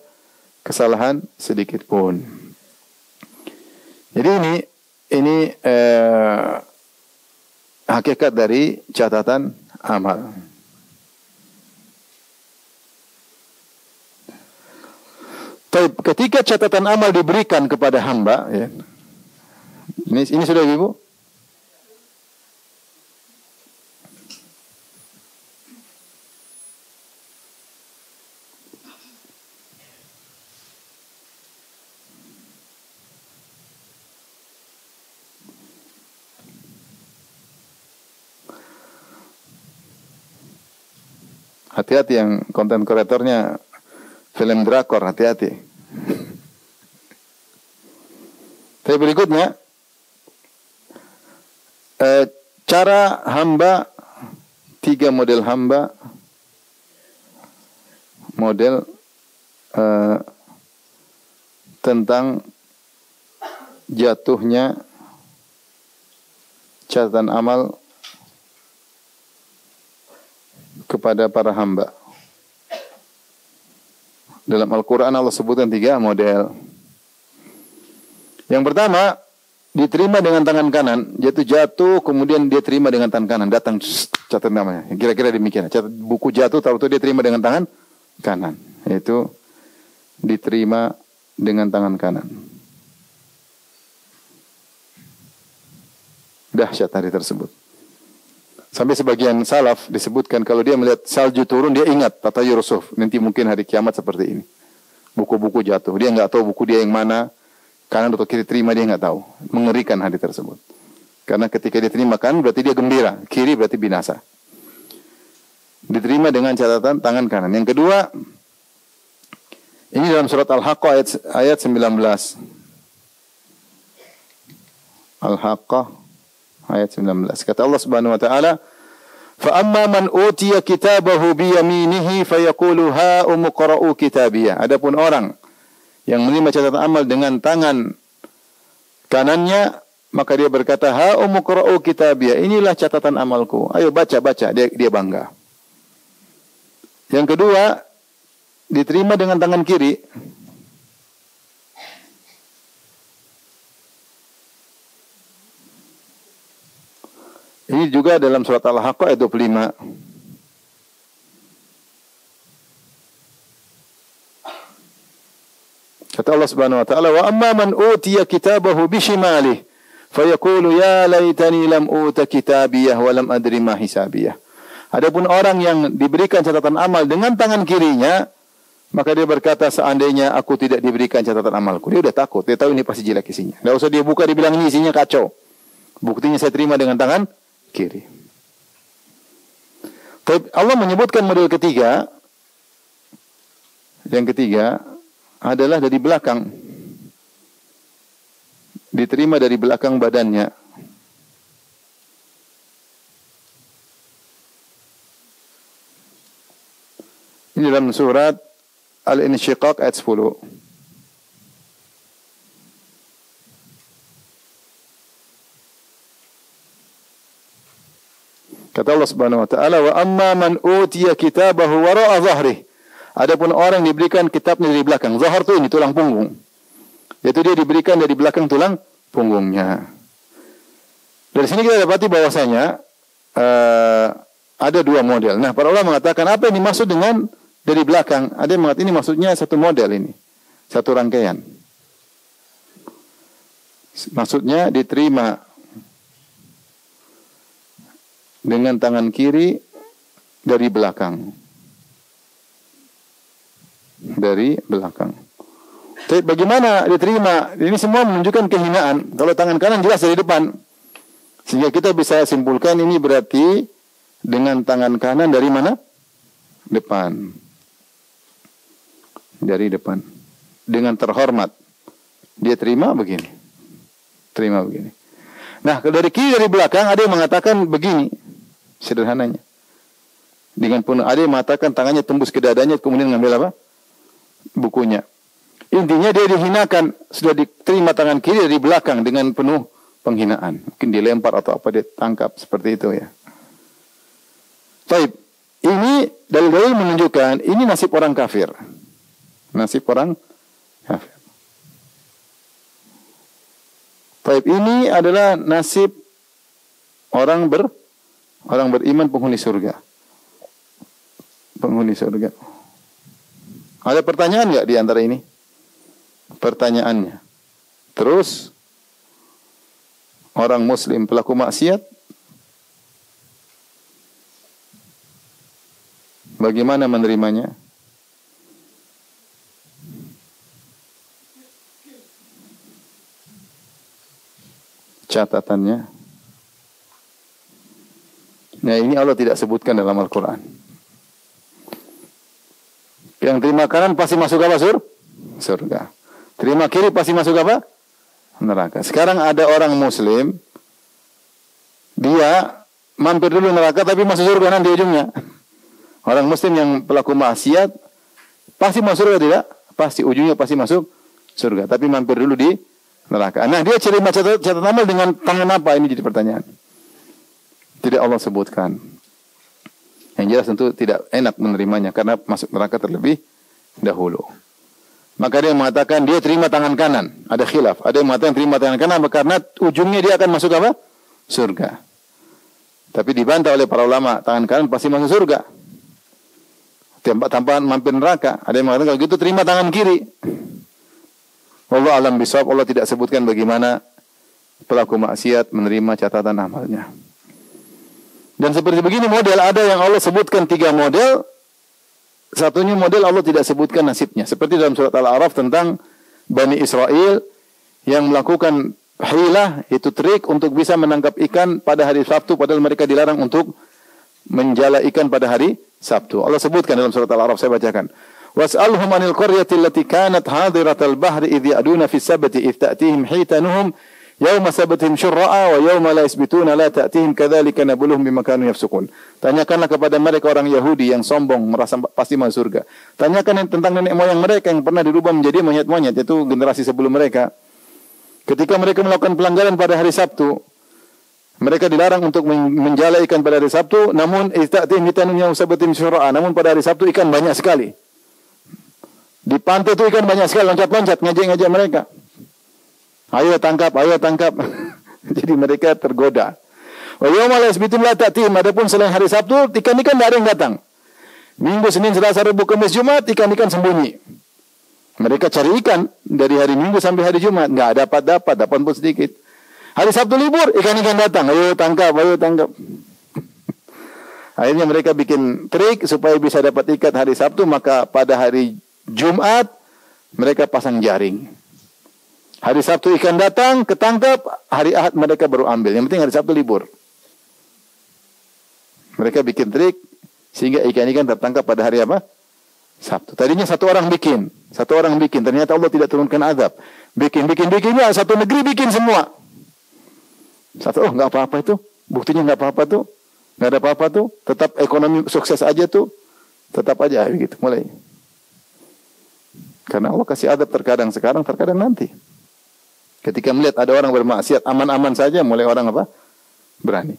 kesalahan sedikit pun. Jadi ini hakikat dari catatan amal. Ketika catatan amal diberikan kepada hamba, ya, ini sudah Ibu? Hati-hati yang konten kreatornya film drakor, hati-hati. Tapi berikutnya, cara hamba, 3 model hamba, model tentang jatuhnya catatan amal kepada para hamba. Dalam Al-Quran Allah sebutkan 3 model. Yang pertama, diterima dengan tangan kanan, jatuh, kemudian dia terima dengan tangan kanan, datang catat namanya. Kira-kira demikian. Catat buku jatuh, tahu-tahu dia terima dengan tangan kanan. Yaitu diterima dengan tangan kanan. Dahsyat hari tersebut. Sampai sebagian salaf disebutkan kalau dia melihat salju turun, dia ingat Tata Yusuf. Nanti mungkin hari kiamat seperti ini. Buku-buku jatuh. Dia nggak tahu buku dia yang mana, kanan atau kiri terima, dia nggak tahu. Mengerikan hari tersebut. Karena ketika dia terima kanan berarti dia gembira, kiri berarti binasa. Diterima dengan catatan tangan kanan. Yang kedua, ini dalam surat Al-Haqqah ayat 19. Al-Haqqah ayat 19. Kata Allah Subhanahu wa taala, "Fa amma man utiya kitabahu bi yaminihi fayaqulu ha umqra'u kitabiyah." Adapun orang yang menerima catatan amal dengan tangan kanannya, maka dia berkata, "Ha umqra'u kitabiyah." Inilah catatan amalku. Ayo baca. Dia bangga. Yang kedua, diterima dengan tangan kiri. Ini juga dalam surat Al-Haqqah ayat 25. Kata Allah Subhanahu wa taala, "Wa amma man utiya kitabahu bi shimalihi, fayaqulu ya laitani lam uta kitabiyah wa lam adri ma hisabiyah." Adapun orang yang diberikan catatan amal dengan tangan kirinya, maka dia berkata, seandainya aku tidak diberikan catatan amalku. Dia udah takut, dia tahu ini pasti jelek isinya. Tidak usah dia buka, dia bilang ini isinya kacau. Buktinya saya terima dengan tangan kiri. Tapi Allah menyebutkan model ketiga. Yang ketiga adalah dari belakang. Diterima dari belakang badannya. Ini dalam surat Al-Insyiqaq ayat 10. Kata Allah Subhanahu wa taala, "Wa amma man utiya kitabahu wara'a dhahrihi." Adapun orang diberikan kitabnya dari belakang. Zahar itu ini tulang punggung. Yaitu dia diberikan dari belakang tulang punggungnya. Dari sini kita dapati bahwasanya ada 2 model. Nah, para ulama mengatakan apa yang dimaksud dengan dari belakang? Ada yang mengatakan ini maksudnya satu model ini. Satu rangkaian. Maksudnya diterima dengan tangan kiri dari belakang. Dari belakang. Tapi bagaimana diterima? Ini semua menunjukkan kehinaan. Kalau tangan kanan jelas dari depan. Sehingga kita bisa simpulkan ini berarti dengan tangan kanan dari mana? Depan. Dari depan. Dengan terhormat. Dia terima begini. Terima begini. Nah, kalau dari kiri dari belakang ada yang mengatakan begini. Sederhananya. Dengan penuh. Ada yang mengatakan tangannya tembus ke dadanya kemudian ngambil apa? Bukunya. Intinya dia dihinakan. Sudah diterima tangan kiri dari belakang dengan penuh penghinaan. Mungkin dilempar atau apa, dia tangkap. Seperti itu ya. Baik. Ini dalil-dalil menunjukkan ini nasib orang kafir. Nasib orang kafir. Baik. Ini adalah nasib orang beriman penghuni surga. Penghuni surga. Ada pertanyaan nggak di antara ini? Pertanyaannya. Terus orang muslim pelaku maksiat bagaimana menerimanya? Catatannya. Nah, ini Allah tidak sebutkan dalam Al-Quran. Yang terima kanan pasti masuk apa? Surga. Terima kiri pasti masuk apa? Neraka. Sekarang ada orang muslim, dia mampir dulu neraka tapi masuk surga nanti ujungnya. Orang muslim yang pelaku maksiat pasti masuk surga tidak? Pasti ujungnya pasti masuk surga, tapi mampir dulu di neraka. Nah, dia terima catatan amal dengan tangan apa? Ini jadi pertanyaan. Tidak Allah sebutkan. Yang jelas tentu tidak enak menerimanya karena masuk neraka terlebih dahulu. Maka dia mengatakan dia terima tangan kanan. Ada khilaf. Ada yang mengatakan terima tangan kanan karena ujungnya dia akan masuk apa? Surga. Tapi dibantah oleh para ulama, tangan kanan pasti masuk surga. Tanpa mampir neraka. Ada yang mengatakan kalau gitu terima tangan kiri. Wallahu alam bisawab. Allah tidak sebutkan bagaimana pelaku maksiat menerima catatan amalnya. Dan seperti begini model, ada yang Allah sebutkan 3 model, satunya model Allah tidak sebutkan nasibnya. Seperti dalam surat Al-A'raf tentang Bani Israel yang melakukan hilah, itu trik untuk bisa menangkap ikan pada hari Sabtu, padahal mereka dilarang untuk menjala ikan pada hari Sabtu. Allah sebutkan dalam surat Al-A'raf, saya bacakan. Was'alhum 'anil qaryati allati kanat hadiratal bahri idh ya'duna fis sabti idh ta'tihim hitanuhum yauma sabatihim syurra'a wa yauma la yasbituna la ta'tihim kadzalika nabluhum bima kanu yafsukun. Tanyakanlah kepada mereka orang Yahudi yang sombong merasa pasti masuk surga. Tanyakan tentang nenek moyang mereka yang pernah dirubah menjadi monyet-monyet, yaitu generasi sebelum mereka. Ketika mereka melakukan pelanggaran pada hari Sabtu, mereka dilarang untuk menjala ikan pada hari Sabtu, namun ta'tihim hitanun yauma sabatihim syurra'a, namun pada hari Sabtu ikan banyak sekali. Di pantai itu ikan banyak sekali, loncat-loncat ngajak-ngajak mereka. Ayo tangkap, ayo tangkap. Jadi mereka tergoda. Wa yauma la yasbitun la ta'tihim, adapun selain hari Sabtu, ikan-ikan tidak ada yang datang. Minggu, Senin, Selasa, Rabu, Kamis, Jumat, ikan-ikan sembunyi. Mereka cari ikan dari hari Minggu sampai hari Jumat, enggak dapat pun sedikit. Hari Sabtu libur, ikan-ikan datang, ayo tangkap, ayo tangkap. Akhirnya mereka bikin trik supaya bisa dapat ikan hari Sabtu, maka pada hari Jumat mereka pasang jaring. Hari Sabtu ikan datang, ketangkap, hari Ahad mereka baru ambil. Yang penting hari Sabtu libur. Mereka bikin trik sehingga ikan-ikan tertangkap pada hari apa? Sabtu. Tadinya satu orang bikin. Ternyata Allah tidak turunkan azab. Bikin-bikinnya satu negeri bikin semua. Nggak apa-apa itu. Buktinya nggak apa-apa tuh. Nggak ada apa-apa tuh. Tetap ekonomi sukses aja tuh. Tetap aja begitu. Mulai. Karena Allah kasih azab terkadang sekarang, terkadang nanti. Ketika melihat ada orang bermaksiat, aman-aman saja, mulai orang apa? Berani.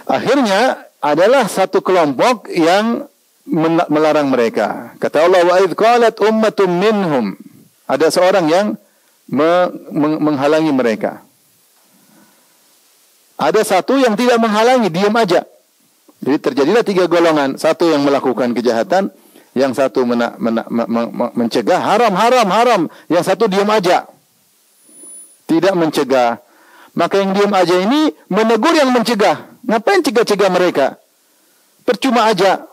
Akhirnya adalah satu kelompok yang melarang mereka. Kata Allah, wa idh qalat ummatum minhum. Ada seorang yang menghalangi mereka. Ada satu yang tidak menghalangi, diam aja. Jadi terjadilah 3 golongan. Satu yang melakukan kejahatan, yang satu mencegah, haram. Yang satu diam aja. Tidak mencegah. Maka yang diam aja ini menegur yang mencegah. Ngapain cegah-cegah mereka? Percuma aja.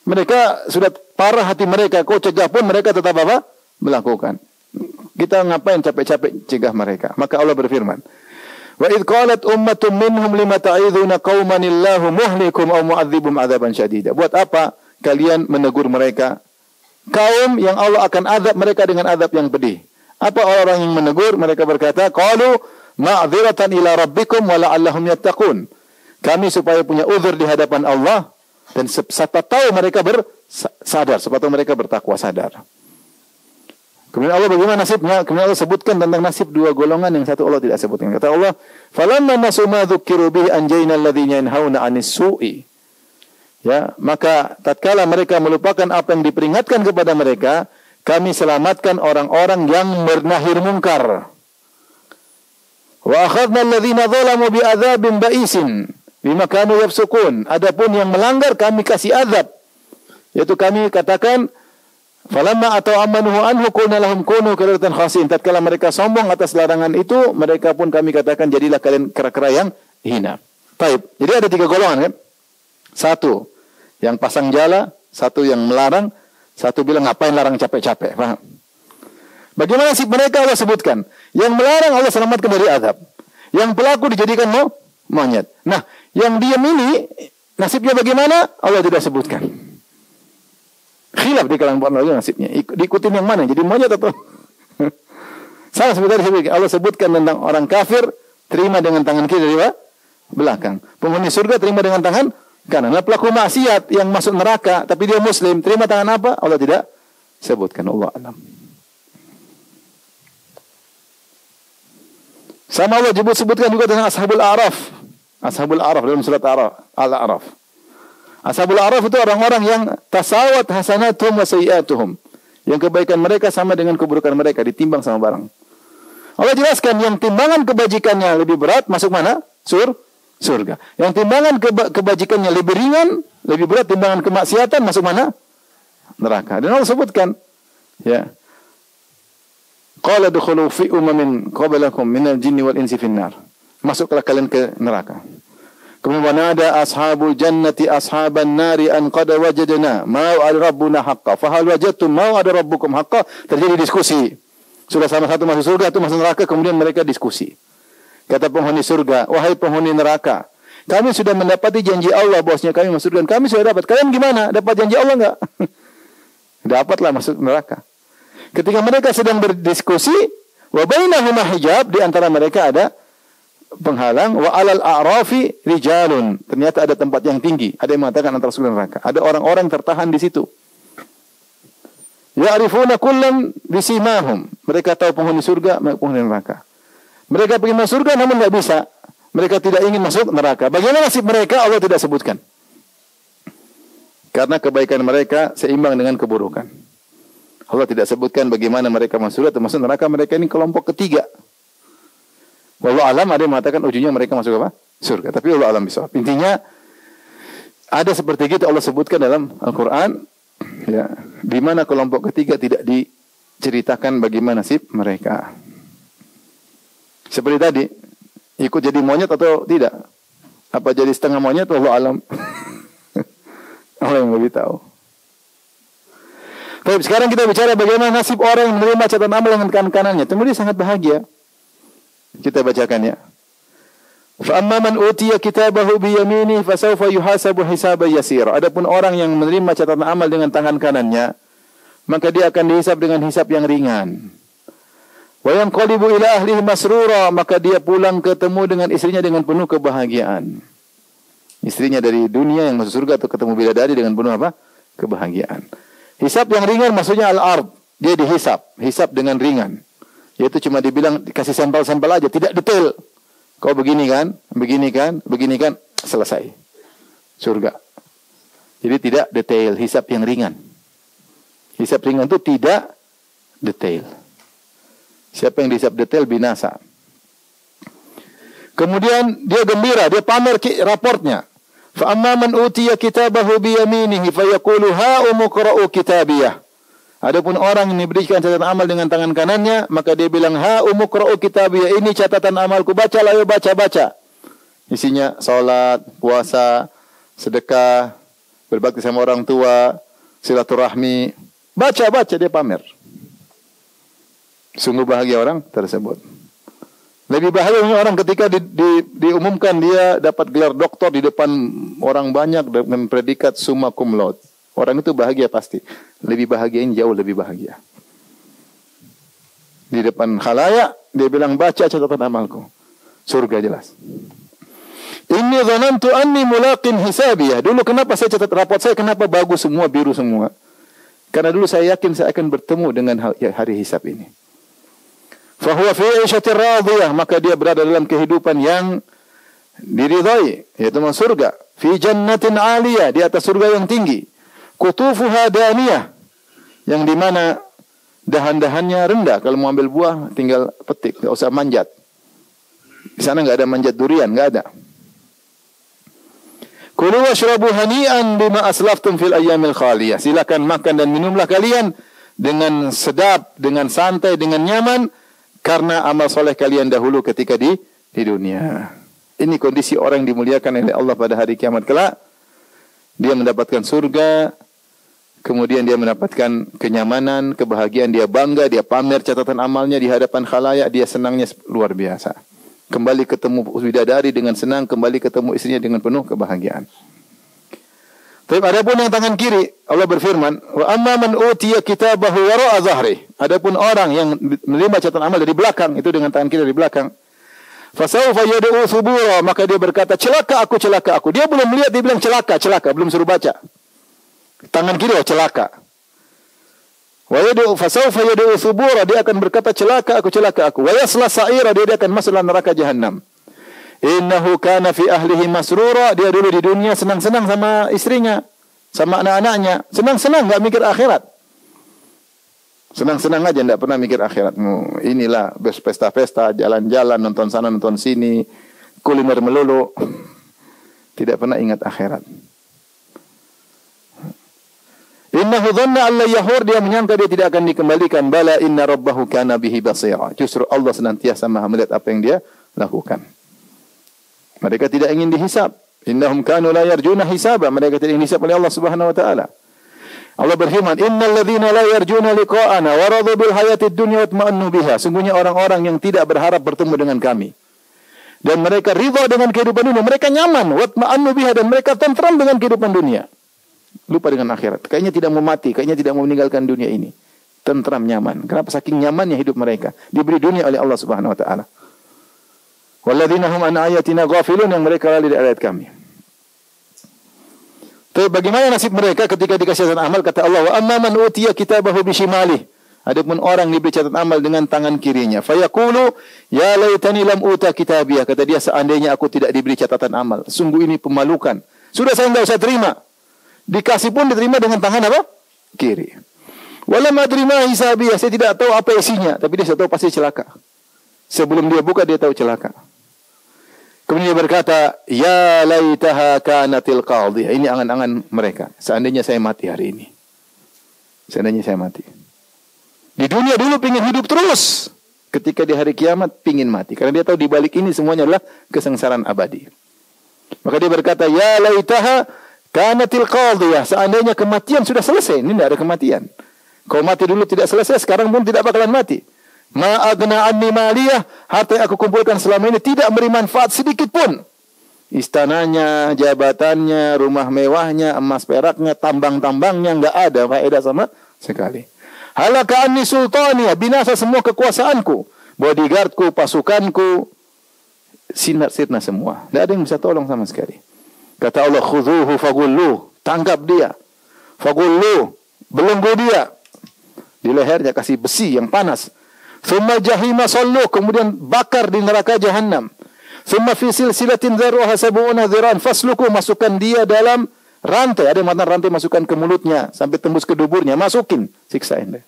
Mereka sudah parah hati mereka. Kau cegah pun mereka tetap apa? Melakukan. Kita ngapain capek-capek cegah mereka? Maka Allah berfirman. Wa idh qalat ummatum minhum lima ta'idhuna qauman illahu muhlikum aw mu'adzibum adzaban syadida. Buat apa kalian menegur mereka? Kaum yang Allah akan azab mereka dengan azab yang pedih. Apa orang yang menegur? Mereka berkata, qalu ma'dziratan ila rabbikum wa la'allahum yattaqun. Kami supaya punya uzur di hadapan Allah dan siapa tahu mereka sadar, siapa tahu mereka bertakwa sadar. Kemudian Allah bagaimana nasibnya? Kemudian Allah sebutkan tentang nasib 2 golongan, yang satu Allah tidak sebutkan. Kata Allah, "Falamma nasu ma dzukiru bihi anjayna alladziina yanhauna 'anis su'i." Ya, maka tatkala mereka melupakan apa yang diperingatkan kepada mereka, kami selamatkan orang-orang yang bernahir mungkar. Wa akhadna alladziina dzalamu bi'adzabin ba'isin bima kanu yafsukun. Adapun yang melanggar kami kasih azab. Yaitu kami katakan, falamma atau amanuhu anhu qulna lahum kunu qiradatan khasiin. Tatkala mereka sombong atas larangan itu, mereka pun kami katakan jadilah kalian kera-kera yang hina. Baik. Jadi ada 3 golongan kan? Satu yang pasang jala, satu yang melarang, satu bilang ngapain larang capek-capek. Paham? Bagaimana nasib mereka Allah sebutkan. Yang melarang Allah selamatkan dari azab. Yang pelaku dijadikan monyet. Nah, yang diam ini nasibnya bagaimana? Allah tidak sebutkan. Khilaf di kalangan para ulama nasibnya. Diikutin yang mana? Jadi monyet atau salah sebenarnya Allah sebutkan tentang orang kafir terima dengan tangan kiri dari belakang. Penghuni surga terima dengan tangan kanan. Nah, pelaku maksiat yang masuk neraka tapi dia muslim terima tangan apa? Allah tidak sebutkan. Allah alam. Sama Allah sebutkan juga tentang Ashabul A'raf. Ashabul A'raf dalam surat Al-A'raf. Ashabul A'raf itu orang-orang yang tasawat hasanatuhum wa sayyi'atuhum. Yang kebaikan mereka sama dengan keburukan mereka, ditimbang sama barang. Allah jelaskan yang timbangan kebajikannya lebih berat masuk mana? Surga. Yang timbangan kebajikannya lebih ringan, lebih berat timbangan kemaksiatan masuk mana? Neraka. Dan Allah sebutkan, ya. Qala dukhulu fi umamin qablakum minal jinni wal insi finnar. Masuklah kalian ke neraka. Kemudian ada ashabul jannati ashaban nari an qad wajadna ma wa'ada rabbuna haqqan fa hal wajadtum ma wa'ada rabbukum haqqan. Terjadi diskusi. Sudah sama satu masuk surga, itu masuk neraka, kemudian mereka diskusi. Kata penghuni surga, wahai penghuni neraka, kami sudah mendapati janji Allah bahwasanya kami masuk surga. Kami sudah dapat. Kalian gimana? Dapat janji Allah enggak? Dapatlah masuk neraka. Ketika mereka sedang berdiskusi, wa bainahuma hijab, di antara mereka ada penghalang, wa alal a'rafi rijalun. Ternyata ada tempat yang tinggi. Ada yang mengatakan antara surga dan neraka. Ada orang-orang tertahan di situ. Ya'rifuna kullam bisimahum. Mereka tahu penghuni surga, penghuni neraka. Mereka ingin masuk surga namun tidak bisa. Mereka tidak ingin masuk neraka. Bagaimana nasib mereka? Allah tidak sebutkan. Karena kebaikan mereka seimbang dengan keburukan. Allah tidak sebutkan bagaimana mereka masuk surga atau masuk neraka. Mereka ini kelompok ketiga. Wallahu alam, ada yang mengatakan ujungnya mereka masuk apa? Surga. Tapi wallahu alam bisawab. Intinya ada seperti itu Allah sebutkan dalam Al-Quran. Ya, di mana kelompok ketiga tidak diceritakan bagaimana nasib mereka. Seperti tadi, ikut jadi monyet atau tidak? Apa jadi setengah monyet? Wallahu alam. Allah yang lebih tahu. Baik, sekarang kita bicara bagaimana nasib orang yang menerima catatan amal dengan tangan kanannya. Tentu dia sangat bahagia. Kita bacakan ya. Fa amma man utiya kitabahu bi yaminihi fasawfa yuhasabu hisaban yasira. Adapun orang yang menerima catatan amal dengan tangan kanannya, maka dia akan dihisab dengan hisab yang ringan. Wa yanqalibu ila ahlihi masrura, maka dia pulang ketemu dengan istrinya dengan penuh kebahagiaan. Istrinya dari dunia yang masuk surga atau ketemu bidadari dengan penuh apa? Kebahagiaan. Hisab yang ringan maksudnya al-ard. Dia dihisab, hisab dengan ringan. Yaitu cuma dibilang dikasih sampel-sampel aja, tidak detail. Kau begini kan, selesai. Surga. Jadi tidak detail, hisab yang ringan. Hisab ringan itu tidak detail. Siapa yang dihisab detail binasa. Kemudian dia gembira, dia pamer raportnya. Fa amma man utiya kitabahu bi yaminihi fa yaqulu ha umqra'u kitabiyah. Adapun orang yang diberikan catatan amal dengan tangan kanannya, maka dia bilang, ha umqra'u kitabiyah, ini catatan amalku, bacalah, ayo baca. Isinya salat, puasa, sedekah, berbakti sama orang tua, silaturahmi. Baca dia pamer. Sungguh bahagia orang tersebut. Lebih bahagia orang ketika diumumkan dia dapat gelar doktor di depan orang banyak dengan predikat summa cum laude. Orang itu bahagia pasti. Lebih bahagia ini jauh lebih bahagia. Di depan khalayak dia bilang baca catatan amalku. Surga jelas. Inni dhanantu anni mulaqin hisabiyah. Dulu kenapa saya catat raport saya kenapa bagus semua, biru semua? Karena dulu saya yakin saya akan bertemu dengan hari hisab ini. Fahuwa fi 'ishatir radiyah, maka dia berada dalam kehidupan yang diridhai, yaitu masuk surga. Fi jannatin 'aliyah, di atas surga yang tinggi. Kutufuha daniyah, yang di mana dahan-dahannya rendah. Kalau mau ambil buah tinggal petik, enggak usah manjat. Di sana enggak ada manjat durian, enggak ada. Kulu washrabu hani'an bima aslaftum fil ayyamil khaliyah. Silakan makan dan minumlah kalian dengan sedap, dengan santai, dengan nyaman karena amal soleh kalian dahulu ketika di dunia. Ini kondisi orang yang dimuliakan oleh Allah pada hari kiamat kelak. Dia mendapatkan surga, kemudian dia mendapatkan kenyamanan, kebahagiaan, dia bangga, dia pamer catatan amalnya di hadapan khalayak, dia senangnya luar biasa. Kembali ketemu bidadari dengan senang, kembali ketemu istrinya dengan penuh kebahagiaan. Tapi adapun yang tangan kiri, Allah berfirman, wa amma man utiya kitabahu wara'a dhahri. Adapun orang yang menerima catatan amal dari belakang, itu dengan tangan kiri dari belakang. Fasawfa yad'u thubura, maka dia berkata, celaka aku. Dia belum melihat, dia bilang celaka, belum suruh baca. Tangan kiri, celaka. Wa yad'u fasawfa yad'u thubura, dia akan berkata celaka aku. Wa yasla sa'ira, dia akan masuk dalam neraka jahanam. Innahu kana fi ahlihi masrura. Dia dulu di dunia senang-senang sama istrinya, sama anak-anaknya. Senang-senang, enggak mikir akhirat. Senang-senang aja, enggak pernah mikir akhirat. Inilah pesta-pesta, jalan-jalan, nonton sana, nonton sini, kuliner melulu. Tidak pernah ingat akhirat. Innahu dhanna an la yahur, dia menyangka dia tidak akan dikembalikan. Bala inna rabbahu kana bihi basira. Justru Allah senantiasa Maha melihat apa yang dia lakukan. Mereka tidak ingin dihisab. Innahum kanu la yarjuna hisaba. Mereka tidak ingin dihisab oleh Allah Subhanahu wa taala. Allah berfirman, "Innal ladzina la yarjuna liqa'ana wa radu bil hayatid dunya wa tma'annu biha." Sungguhnya orang-orang yang tidak berharap bertemu dengan kami dan mereka ridha dengan kehidupan dunia, mereka nyaman, wa tma'annu biha, dan mereka tentram dengan kehidupan dunia. Lupa dengan akhirat. Kayaknya tidak mau mati, kayaknya tidak mau meninggalkan dunia ini. Tentram, nyaman. Kenapa? Saking nyamannya hidup mereka. Diberi dunia oleh Allah Subhanahu wa taala. Walladzina hum an ayatina ghafilun, yang mereka lalai dari ayat kami. Tapi bagaimana nasib mereka ketika dikasih catatan amal? Kata Allah, wa amma man utiya kitabahu bishimalih. Adapun orang diberi catatan amal dengan tangan kirinya, fayaqulu ya laitani lam uta kitabiyah. Kata dia, seandainya aku tidak diberi catatan amal. Sungguh ini pemalukan. Sudah saya enggak usah terima. Dikasih pun diterima dengan tangan apa? Kiri. Walam adri ma hisabiyah, saya tidak tahu apa isinya, tapi dia tahu pasti celaka. Sebelum dia buka dia tahu celaka. Kemudian dia berkata, ya laitaha kanatil qadhiyah. Ini angan-angan mereka. Seandainya saya mati hari ini. Seandainya saya mati. Di dunia dulu pingin hidup terus. Ketika di hari kiamat pingin mati. Karena dia tahu di balik ini semuanya adalah kesengsaraan abadi. Maka dia berkata, ya laitaha kanatil qadhiyah. Seandainya kematian sudah selesai. Ini tidak ada kematian. Kalau mati dulu tidak selesai, sekarang pun tidak bakalan mati. Ma agna anni maliyah, harta yang aku kumpulkan selama ini tidak beri manfaat sedikit pun. Istananya, jabatannya, rumah mewahnya, emas peraknya, tambang-tambangnya enggak ada faedah sama sekali. Halaka anni sultaniya, binasa semua kekuasaanku, bodyguardku, pasukanku, sirna semua. Tidak ada yang bisa tolong sama sekali. Kata Allah, khudhuhu fagulluh, tangkap dia. Fagulluh, belenggu dia. Di lehernya kasih besi yang panas. Thumma jahima sallu, kemudian bakar di neraka jahanam. Thumma fi silsilatin dharruha sab'una dhiran fasluku, masukkan dia dalam rantai. Ada yang mengatakan rantai masukkan ke mulutnya sampai tembus ke duburnya, masukin, siksain deh.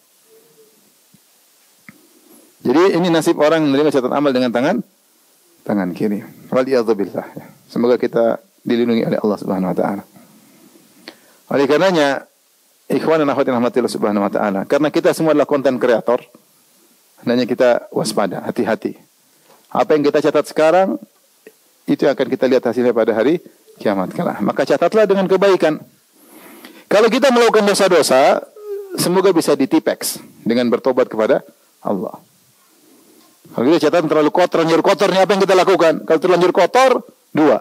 Jadi ini nasib orang menerima catatan amal dengan tangan kiri. Waliyadzubillah. Semoga kita dilindungi oleh Allah Subhanahu wa taala. Oleh karenanya, ikhwan dan akhwat yang rahmatillah Subhanahu wa taala, karena kita semua adalah content creator, hendaknya kita waspada, hati-hati. Apa yang kita catat sekarang, itu yang akan kita lihat hasilnya pada hari kiamat kelak. Maka catatlah dengan kebaikan. Kalau kita melakukan dosa-dosa, semoga bisa ditipex dengan bertobat kepada Allah. Kalau kita catat terlalu kotor, terlanjur kotornya apa yang kita lakukan? Kalau terlanjur kotor, 2.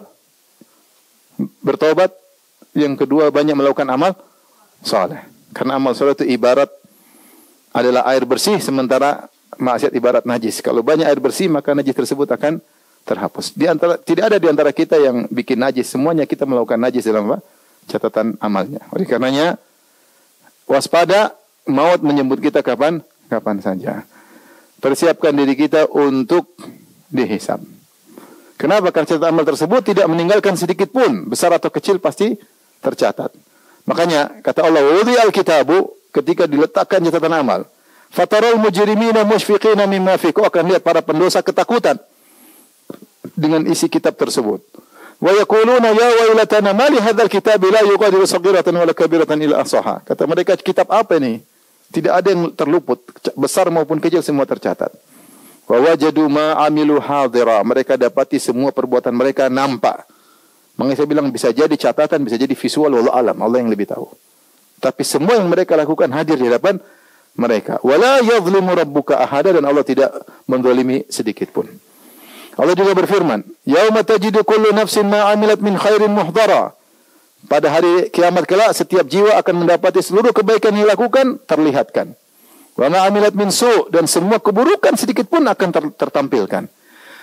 Bertobat. Yang kedua, banyak melakukan amal saleh. Karena amal saleh itu ibarat adalah air bersih, sementara maksiat ibarat najis. Kalau banyak air bersih, maka najis tersebut akan terhapus. Tidak ada di antara kita yang bikin najis. Semuanya kita melakukan najis dalam catatan amalnya. Oleh karenanya, waspada, maut menjemput kita kapan saja. Persiapkan diri kita untuk dihisab. Kenapa? Karena catatan amal tersebut tidak meninggalkan sedikit pun, besar atau kecil pasti tercatat. Makanya kata Allah, wudi al-kitabu, ketika diletakkan catatan amal, fataral mujrimina mushfiqina mimma fi, kau akan lihat para pendosa ketakutan dengan isi kitab tersebut. Wa yaquluna ya wailatana ma li hadzal kitabi la yughadiru saghiratan wala kabiratan illa ahsaha. Kata mereka, kitab apa ini? Tidak ada yang terluput, besar maupun kecil semua tercatat. Wa wajadu ma amilu hadira, mereka dapati semua perbuatan mereka nampak. Makanya saya bilang bisa jadi catatan, bisa jadi visual, wallahu alam, Allah yang lebih tahu. Tapi semua yang mereka lakukan hadir di hadapan mereka. Wala yadhlimu rabbuka ahada, dan Allah tidak menzalimi sedikit pun. Allah juga berfirman, yauma tajidu kullu nafsin ma 'amilat min khairin muhdara. Pada hari kiamat kelak setiap jiwa akan mendapati seluruh kebaikan yang dilakukan terlihatkan. Wa ma 'amilat min su', dan semua keburukan sedikit pun akan tertampilkan.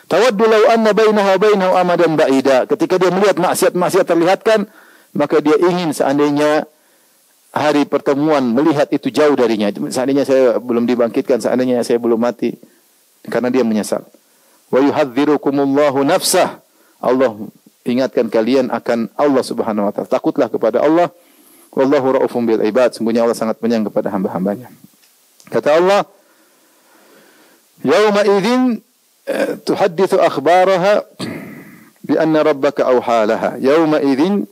Tawaddu law anna bainaha wa bainahu amadan ba'ida. Ketika dia melihat maksiat-maksiat terlihatkan, maka dia ingin seandainya hari pertemuan melihat itu jauh darinya. Seandainya saya belum dibangkitkan, seandainya saya belum mati. Karena dia menyesal. Wa yuhadzirukumullahu nafsah. Allah ingatkan kalian akan Allah Subhanahu wa taala. Takutlah kepada Allah. Wallahu raufum bil ibad. Sungguhnya Allah sangat penyayang kepada hamba-hambanya. Kata Allah, "Yauma idzin tuhadditsu akhbaraha bi anna rabbaka awha laha." Yauma idzin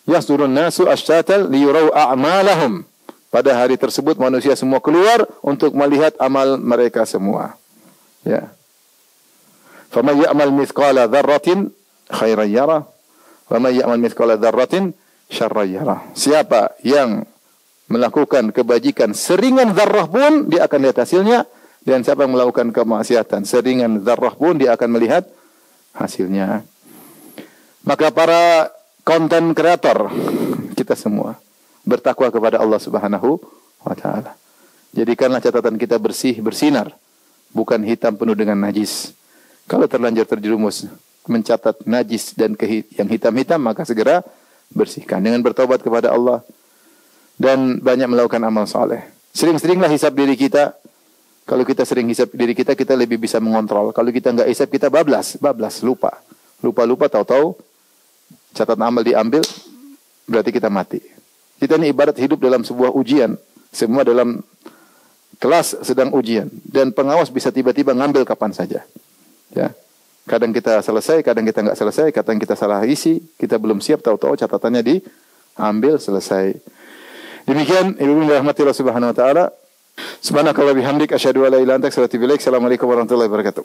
yasdurun nasu ashtatan liyurau a'malahum. Pada hari tersebut manusia semua keluar untuk melihat amal mereka semua. Ya. Faman ya'mal mithqala dzarratin khairan yarah wa man ya'mal mithqala dzarratin syarran yarah. Siapa yang melakukan kebajikan seringan zarrah pun dia akan lihat hasilnya, dan siapa yang melakukan kemaksiatan seringan zarrah pun dia akan melihat hasilnya. Maka para konten kreator kita semua bertakwa kepada Allah Subhanahu wa taala. Jadikanlah catatan kita bersih, bersinar, bukan hitam penuh dengan najis. Kalau terlanjur terjerumus mencatat najis dan yang hitam-hitam, maka segera bersihkan dengan bertobat kepada Allah dan banyak melakukan amal saleh. Sering-seringlah hisab diri kita. Kalau kita sering hisab diri kita, kita lebih bisa mengontrol. Kalau kita enggak hisab, kita bablas, lupa. Lupa tahu-tahu catatan amal diambil, berarti kita mati. Kita ini ibarat hidup dalam sebuah ujian. Semua dalam kelas sedang ujian. Dan pengawas bisa tiba-tiba ngambil kapan saja. Ya. Kadang kita selesai, kadang kita enggak selesai, kadang kita salah isi, kita belum siap, tahu-tahu catatannya diambil, selesai. Demikian, ibu dan rahmati Allah Subhanahu wa taala. Subhanakallah bihamdik asyhadu an la ilaha illa anta astaghfiruka wa atubu ilaik. Assalamualaikum warahmatullahi wabarakatuh.